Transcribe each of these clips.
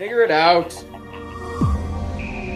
Figure it out.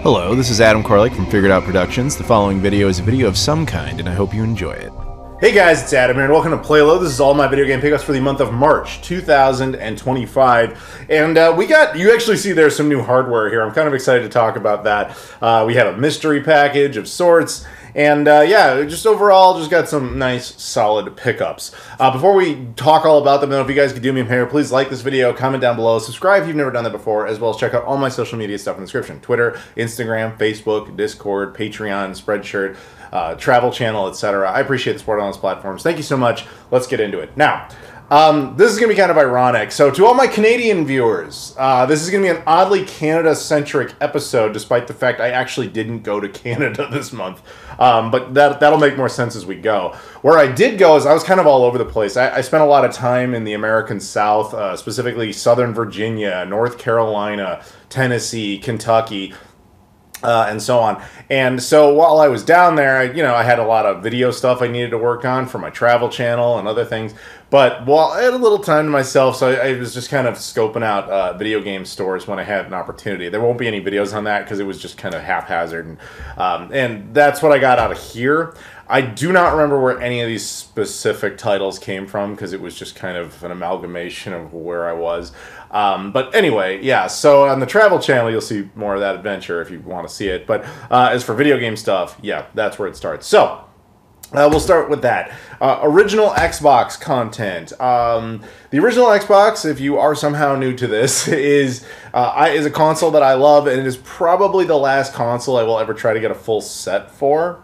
Hello, this is Adam Koralik from Figured Out Productions. The following video is a video of some kind, and I hope you enjoy it. Hey guys, it's Adam here, and welcome to PlayLoad. This is all my video game pickups for the month of March 2025. And you actually see there's some new hardware here. I'm kind of excited to talk about that. We have a mystery package of sorts. And yeah, just overall, just got some nice, solid pickups. Before we talk all about them, though, if you guys could do me a favor, please like this video, comment down below, subscribe if you've never done that before, as well as check out all my social media stuff in the description. Twitter, Instagram, Facebook, Discord, Patreon, Spreadshirt, travel channel, etc. I appreciate the support on those platforms. Thank you so much. Let's get into it. Now, this is going to be kind of ironic. So to all my Canadian viewers, this is going to be an oddly Canada-centric episode, despite the fact I actually didn't go to Canada this month. But that'll make more sense as we go. Where I did go is I was kind of all over the place. I spent a lot of time in the American South, specifically Southern Virginia, North Carolina, Tennessee, Kentucky, and so on. And so while I was down there, I had a lot of video stuff I needed to work on for my travel channel and other things. But while I had a little time to myself, so I was just kind of scoping out video game stores when I had an opportunity. There won't be any videos on that because it was just kind of haphazard. And that's what I got out of here. I do not remember where any of these specific titles came from because it was just kind of an amalgamation of where I was. But anyway, yeah, so on the travel channel, you'll see more of that adventure if you want to see it. But as for video game stuff, yeah, that's where it starts. So we'll start with that. Original Xbox content. The original Xbox, if you are somehow new to this, is a console that I love, and it is probably the last console I will ever try to get a full set for.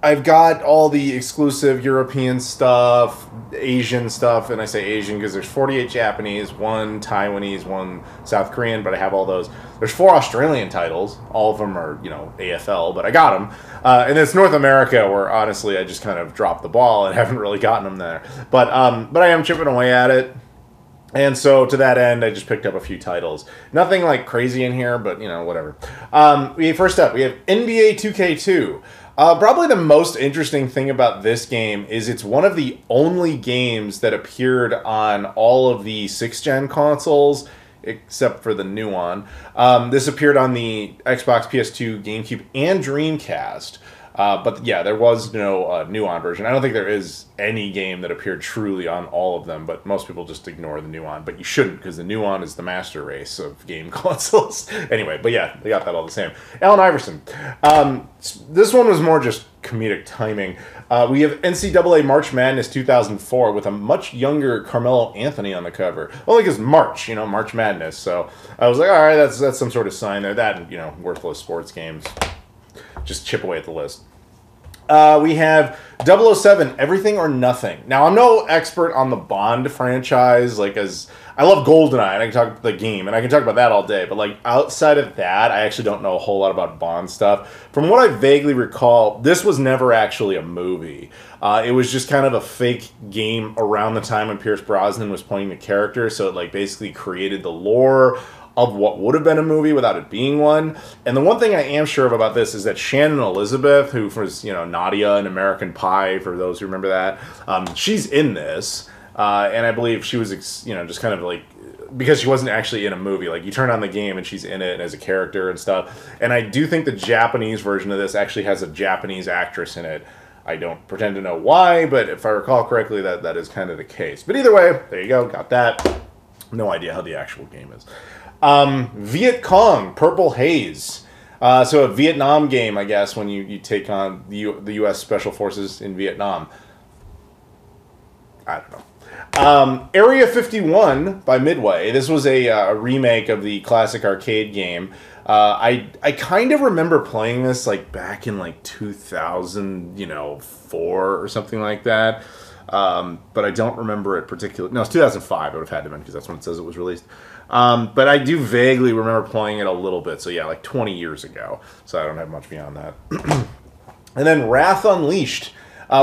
I've got all the exclusive European stuff, Asian stuff, and I say Asian because there's 48 Japanese, 1 Taiwanese, 1 South Korean, but I have all those. There's 4 Australian titles. All of them are, AFL, but I got them. And it's North America where, honestly, I just kind of dropped the ball and haven't really gotten them there. But I am chipping away at it. And so, to that end, I just picked up a few titles. Nothing, like, crazy in here, but, whatever. First up, we have NBA 2K2. Probably the most interesting thing about this game is it's one of the only games that appeared on all of the 6th-gen consoles, except for the new one. This appeared on the Xbox, PS2, GameCube, and Dreamcast. But yeah, there was no Nuon version. I don't think there is any game that appeared truly on all of them, but most people just ignore the Nuon. But you shouldn't, because the Nuon is the master race of game consoles. Anyway, but yeah, they got that all the same. Allen Iverson. This one was more just comedic timing. We have NCAA March Madness 2004 with a much younger Carmelo Anthony on the cover. Only because March, March Madness. So I was like, all right, that's some sort of sign there. That and, worthless sports games. Just chip away at the list. We have 007, Everything or Nothing. Now, I'm no expert on the Bond franchise, as I love GoldenEye, and I can talk about the game, and I can talk about that all day, but, outside of that, I actually don't know a whole lot about Bond stuff. From what I vaguely recall, this was never actually a movie. It was just kind of a fake game around the time when Pierce Brosnan was playing the character, so it, basically created the lore of what would have been a movie without it being one. And the one thing I am sure of about this is that Shannon Elizabeth, who was, Nadia in American Pie, for those who remember that, she's in this. And I believe she was, just kind of because she wasn't actually in a movie. You turn on the game and she's in it as a character and stuff. And I do think the Japanese version of this actually has a Japanese actress in it. I don't pretend to know why, but if I recall correctly, that is kind of the case. But either way, there you go, got that. No idea how the actual game is. Viet Cong, Purple Haze. So a Vietnam game, I guess, when you take on the U.S. Special Forces in Vietnam. I don't know. Area 51 by Midway. This was a remake of the classic arcade game. I kind of remember playing this back in 2004 or something like that. But I don't remember it particularly. No, it's 2005. It would have had to been because that's when it says it was released. But I do vaguely remember playing it a little bit. So yeah, 20 years ago. So I don't have much beyond that. And then Wrath Unleashed.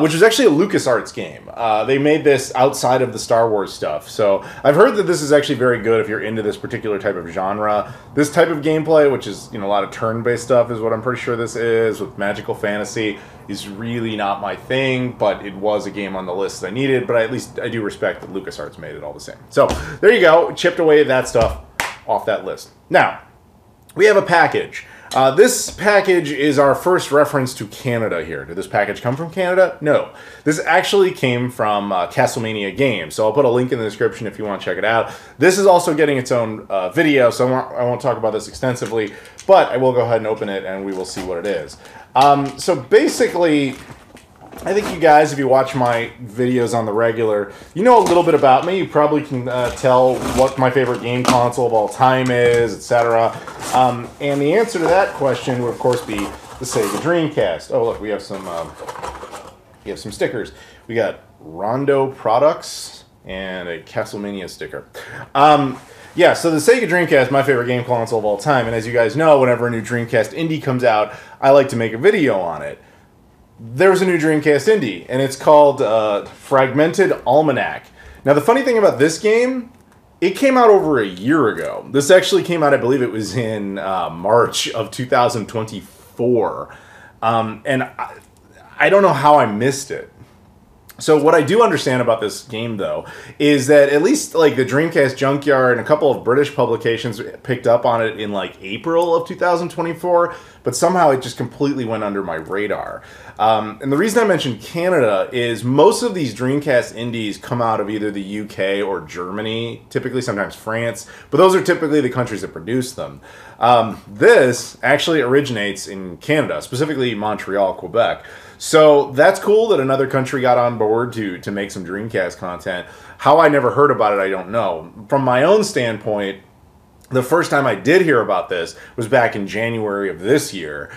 which is actually a LucasArts game. They made this outside of the Star Wars stuff. So I've heard that this is actually very good if you're into this particular type of genre. This type of gameplay, which is, you know, a lot of turn-based stuff is what I'm pretty sure this is, with magical fantasy, is really not my thing, but it was a game on the list that I needed, but at least I do respect that LucasArts made it all the same. So there you go, chipped away at that stuff. off that list. Now, we have a package. This package is our first reference to Canada here. Did this package come from Canada? No. This actually came from Castlemania Games, so I'll put a link in the description if you want to check it out. This is also getting its own video, so I won't talk about this extensively, but I will go ahead and open it and we will see what it is. So basically, I think you guys, if you watch my videos on the regular, you know a little bit about me. You probably can tell what my favorite game console of all time is, etc. And the answer to that question would, of course, be the Sega Dreamcast. Oh, look, we have some stickers. We got Rondo Products and a Castlemania sticker. Yeah, so the Sega Dreamcast, my favorite game console of all time. And as you guys know, whenever a new Dreamcast indie comes out, I like to make a video on it. There's a new Dreamcast indie, and it's called Fragmented Almanac. Now, the funny thing about this game, it came out over a year ago. This actually came out, I believe it was in March of 2024. And I don't know how I missed it. So what I do understand about this game, though, is that at least like the Dreamcast Junkyard and a couple of British publications picked up on it in like April of 2024, but somehow it just completely went under my radar. And the reason I mentioned Canada is most of these Dreamcast indies come out of either the UK or Germany, typically sometimes France, but those are typically the countries that produce them. This actually originates in Canada, specifically Montreal, Quebec. So that's cool that another country got on board to make some Dreamcast content. How I never heard about it, I don't know. From my own standpoint, the first time I did hear about this was back in January of this year.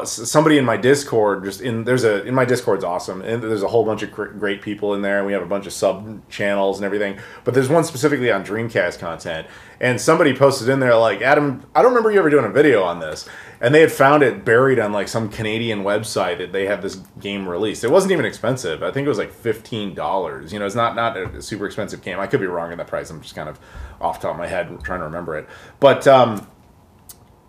Somebody in my Discord, in my Discord's awesome, and there's a whole bunch of great people in there, and we have a bunch of sub channels and everything, but there's one specifically on Dreamcast content, and somebody posted in there like, Adam, I don't remember you ever doing a video on this, and they had found it buried on like some Canadian website that they have this game released. It wasn't even expensive. I think it was like $15. You know, it's not a super expensive game. I could be wrong in that price. I'm just kind of off the top of my head trying to remember it, but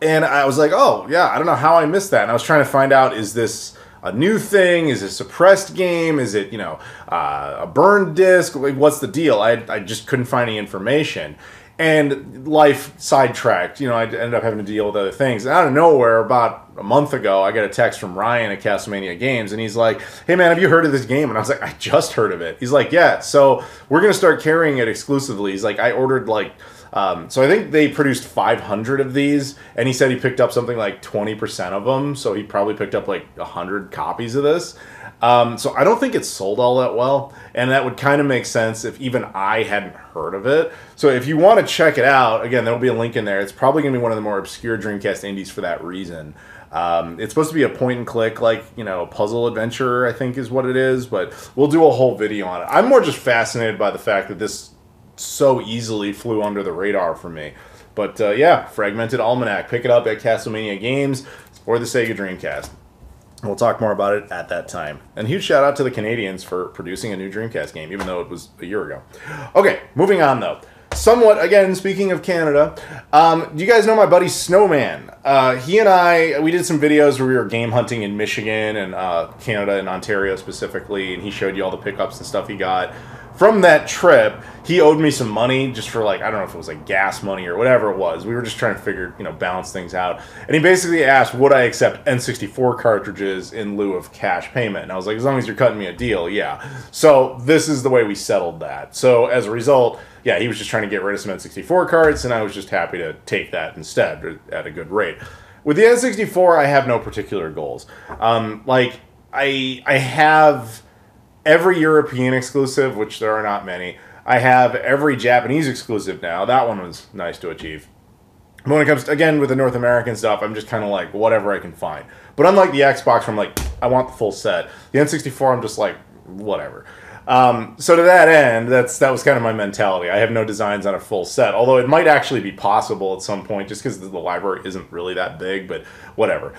and I was like, oh, yeah, I don't know how I missed that. And I was trying to find out, is this a new thing? Is it a suppressed game? Is it, you know, a burned disc? Like, what's the deal? I just couldn't find any information. And life sidetracked. You know, I ended up having to deal with other things. And out of nowhere, about a month ago, I got a text from Ryan at Castlemania Games, and he's like, hey, man, have you heard of this game? And I was like, I just heard of it. He's like, yeah, so we're going to start carrying it exclusively. He's like, I ordered, like, so I think they produced 500 of these, and he said he picked up something like 20% of them, so he probably picked up like 100 copies of this. So I don't think it's sold all that well, and that would kind of make sense if even I hadn't heard of it. So if you want to check it out, again, there will be a link in there. It's probably going to be one of the more obscure Dreamcast indies for that reason. It's supposed to be a point-and-click, like, you know, puzzle adventure, I think is what it is, but we'll do a whole video on it. I'm more just fascinated by the fact that this so easily flew under the radar for me. But yeah, Fragmented Almanac. Pick it up at Castlemania Games or the Sega Dreamcast. We'll talk more about it at that time. And huge shout out to the Canadians for producing a new Dreamcast game, even though it was a year ago. Okay, moving on though. Somewhat, again, speaking of Canada, do you guys know my buddy Snowman? He and we did some videos where we were game hunting in Michigan and Canada and Ontario specifically, and he showed you all the pickups and stuff he got. From that trip, he owed me some money just for, like, I don't know if it was like gas money or whatever it was. We were just trying to figure, you know, balance things out. And he basically asked, would I accept N64 cartridges in lieu of cash payment? And I was like, as long as you're cutting me a deal, yeah. So this is the way we settled that. So as a result, yeah, he was just trying to get rid of some N64 cards, and I was just happy to take that instead at a good rate. With the N64, I have no particular goals. Like, I have every European exclusive, which there are not many. I have every Japanese exclusive now. That one was nice to achieve. But when it comes to, again, with the North American stuff, I'm just kind of like, whatever I can find. But unlike the Xbox, where I'm like, I want the full set. The N64, I'm just like, whatever. So to that end, that was kind of my mentality. I have no designs on a full set, although it might actually be possible at some point, just because the library isn't really that big, but whatever.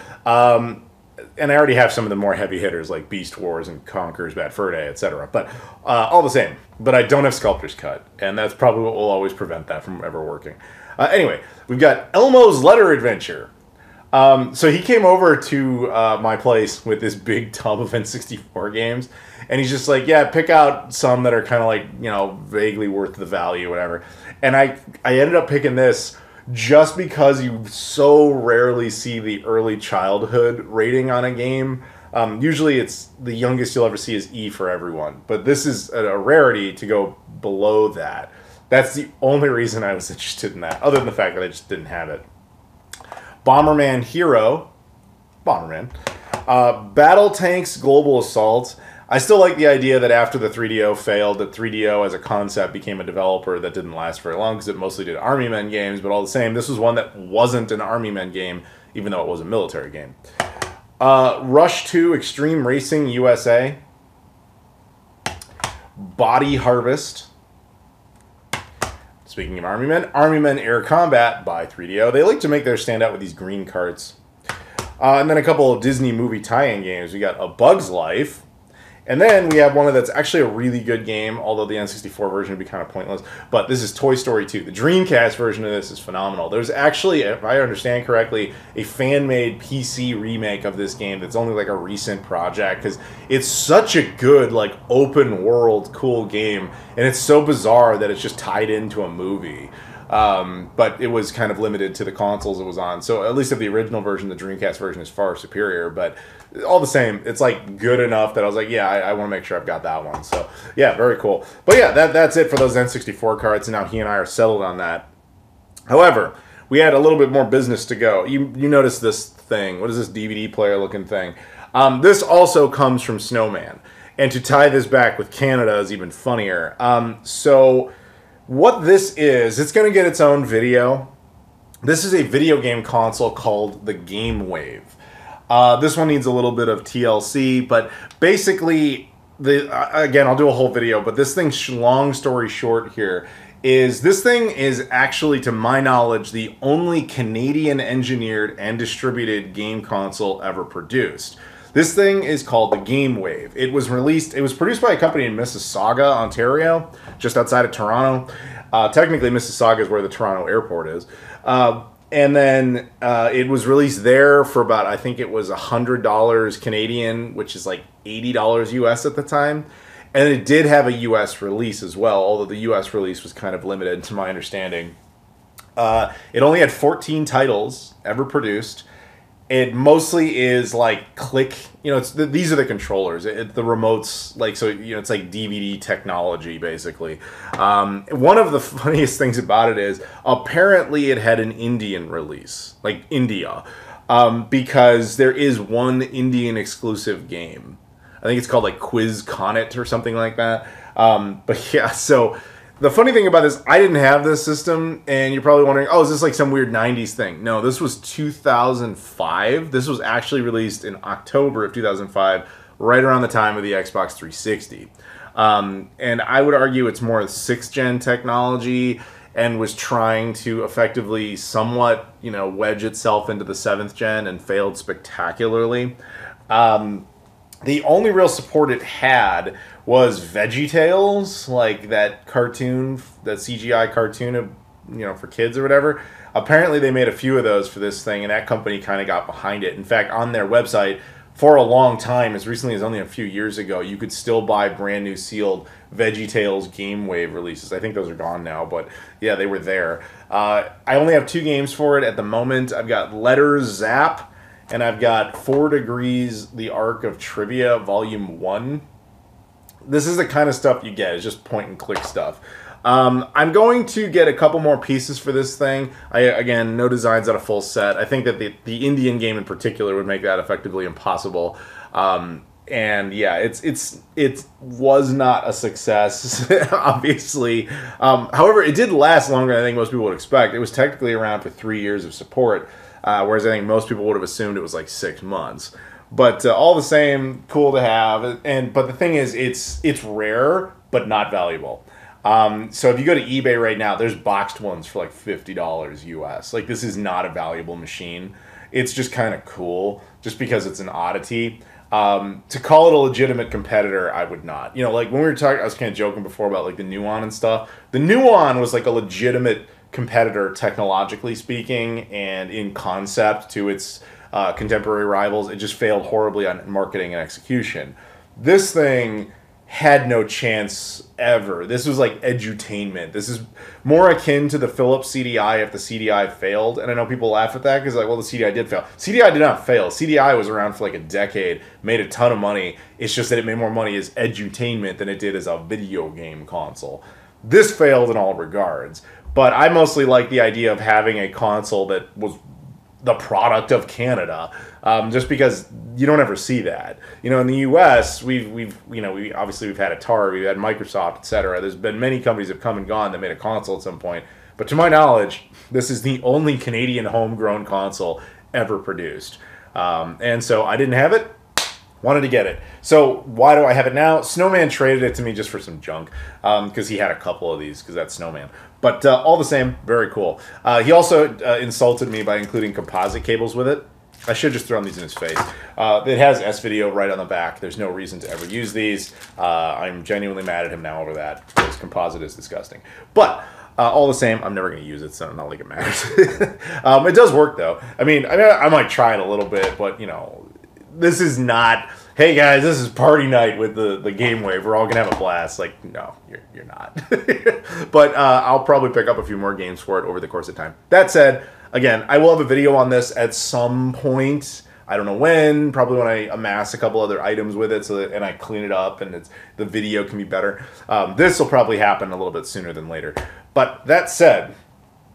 And I already have some of the more heavy hitters like Beast Wars and Conker's Bad Fur Day, etc. But all the same, but I don't have Sculptor's Cut, and that's probably what will always prevent that from ever working. Anyway, we've got Elmo's Letter Adventure. So he came over to my place with this big tub of N64 games, and he's just like, yeah, pick out some that are kind of like, you know, vaguely worth the value, whatever. And I ended up picking this just because you so rarely see the early childhood rating on a game. Usually it's the youngest you'll ever see is E for everyone, but this is a rarity to go below that. That's the only reason I was interested in that, other than the fact that I just didn't have it. Bomberman Hero, Bomberman, Battle Tanks Global Assault. I still like the idea that after the 3DO failed, that 3DO as a concept became a developer that didn't last very long because it mostly did Army Men games, but all the same, this was one that wasn't an Army Men game, even though it was a military game. Rush 2 Extreme Racing USA, Body Harvest. Speaking of Army Men Air Combat by 3DO. They like to make theirs stand out with these green carts. And then a couple of Disney movie tie-in games. We got A Bug's Life. And then we have one that's actually a really good game, although the N64 version would be kind of pointless. But this is Toy Story 2. The Dreamcast version of this is phenomenal. There's actually, if I understand correctly, a fan-made PC remake of this game that's only like a recent project, because it's such a good, like, open-world, cool game, and it's so bizarre that it's just tied into a movie. But it was kind of limited to the consoles it was on. So at least of the original version, the Dreamcast version is far superior. But all the same, it's like good enough that I was like, yeah, I want to make sure I've got that one. So yeah, very cool. But yeah, that's it for those N64 cards. And now he and I are settled on that. However, we had a little bit more business to go. You notice this thing. What is this DVD player looking thing? This also comes from Snowman. And to tie this back with Canada is even funnier. So what this is, it's going to get its own video. This is a video game console called the Game Wave. This one needs a little bit of TLC, but basically, again, I'll do a whole video, but this thing, long story short here, is this thing is actually, to my knowledge, the only Canadian-engineered and distributed game console ever produced. This thing is called the Game Wave. It was produced by a company in Mississauga, Ontario, just outside of Toronto. Technically, Mississauga is where the Toronto airport is. And then it was released there for about, I think it was $100 Canadian, which is like $80 US at the time. And it did have a US release as well, although the US release was kind of limited, to my understanding. It only had 14 titles ever produced. It mostly is like click, you know, these are the controllers, the remotes, like, so, you know, it's like DVD technology, basically. One of the funniest things about it is, apparently it had an Indian release, like India, because there is one Indian exclusive game. I think it's called like Quiz Connet or something like that. But yeah, so the funny thing about this, I didn't have this system, and you're probably wondering, oh, is this like some weird 90s thing? No, this was 2005. This was actually released in October of 2005, right around the time of the Xbox 360. And I would argue it's more 6th-gen technology and was trying to effectively somewhat, you know, wedge itself into the 7th-gen and failed spectacularly. The only real support it had was VeggieTales, like that cartoon, that CGI cartoon of, you know, for kids or whatever. Apparently they made a few of those for this thing, and that company kind of got behind it. In fact, on their website, for a long time, as recently as only a few years ago, you could still buy brand new sealed VeggieTales Game Wave releases. I think those are gone now, but yeah, they were there. I only have 2 games for it at the moment. I've got Letters Zap, and I've got 4 Degrees, The Arc of Trivia, Volume 1. This is the kind of stuff you get. It's just point-and-click stuff. I'm going to get a couple more pieces for this thing. Again, no designs on a full set. I think that the Indian game in particular would make that effectively impossible. And yeah, it was not a success, obviously. However, it did last longer than I think most people would expect. It was technically around for 3 years of support. Whereas I think most people would have assumed it was like 6 months. But all the same, cool to have. But the thing is, it's rare, but not valuable. So if you go to eBay right now, there's boxed ones for like $50 US. Like, this is not a valuable machine. It's just kind of cool, just because it's an oddity. To call it a legitimate competitor, I would not. You know, like when we were talking, I was kind of joking before about like the Nuon and stuff. The Nuon was like a legitimate competitor technologically speaking and in concept to its contemporary rivals. It just failed horribly on marketing and execution. This thing had no chance ever. This was like edutainment. This is more akin to the Philips CDI if the CDI failed. And I know people laugh at that because like, well, the CDI did fail. CDI did not fail. CDI was around for like a decade, made a ton of money. It's just that it made more money as edutainment than it did as a video game console. This failed in all regards. But I mostly like the idea of having a console that was the product of Canada, just because you don't ever see that. You know, in the U.S., we've obviously we've had Atari, we've had Microsoft, etc. There's been many companies that have come and gone that made a console at some point, but to my knowledge, this is the only Canadian homegrown console ever produced. And so I didn't have it. Wanted to get it. So why do I have it now? Snowman traded it to me just for some junk because he had a couple of these because that's Snowman. But all the same, very cool. He also insulted me by including composite cables with it. I should just throw these in his face. It has S-Video right on the back. There's no reason to ever use these. I'm genuinely mad at him now over that because composite is disgusting. But all the same, I'm never going to use it, so not like it matters. It does work, though. I mean, I might try it a little bit, but, you know, this is not, hey guys, this is party night with the Game Wave. We're all going to have a blast. Like, no, you're not. But I'll probably pick up a few more games for it over the course of time. That said, again, I will have a video on this at some point. I don't know when, probably when I amass a couple other items with it and I clean it up and the video can be better. This will probably happen a little bit sooner than later. But that said,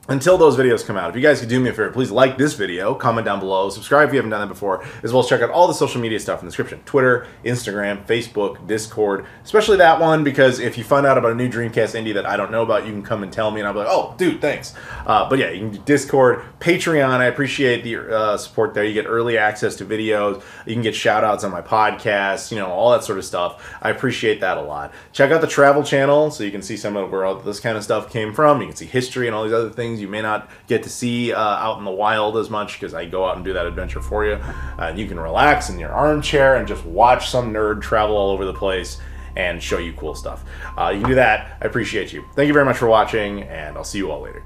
until those videos come out, if you guys could do me a favor, please like this video, comment down below, subscribe if you haven't done that before, as well as check out all the social media stuff in the description. Twitter, Instagram, Facebook, Discord, especially that one, because if you find out about a new Dreamcast indie that I don't know about, you can come and tell me, and I'll be like, oh, dude, thanks. But yeah, you can do Discord, Patreon. I appreciate the support there. You get early access to videos. You can get shout-outs on my podcast, you know, all that sort of stuff. I appreciate that a lot. Check out the travel channel so you can see some of where all this kind of stuff came from. You can see history and all these other things you may not get to see out in the wild as much because I go out and do that adventure for you. And you can relax in your armchair and just watch some nerd travel all over the place and show you cool stuff. You can do that. I appreciate you. Thank you very much for watching, and I'll see you all later.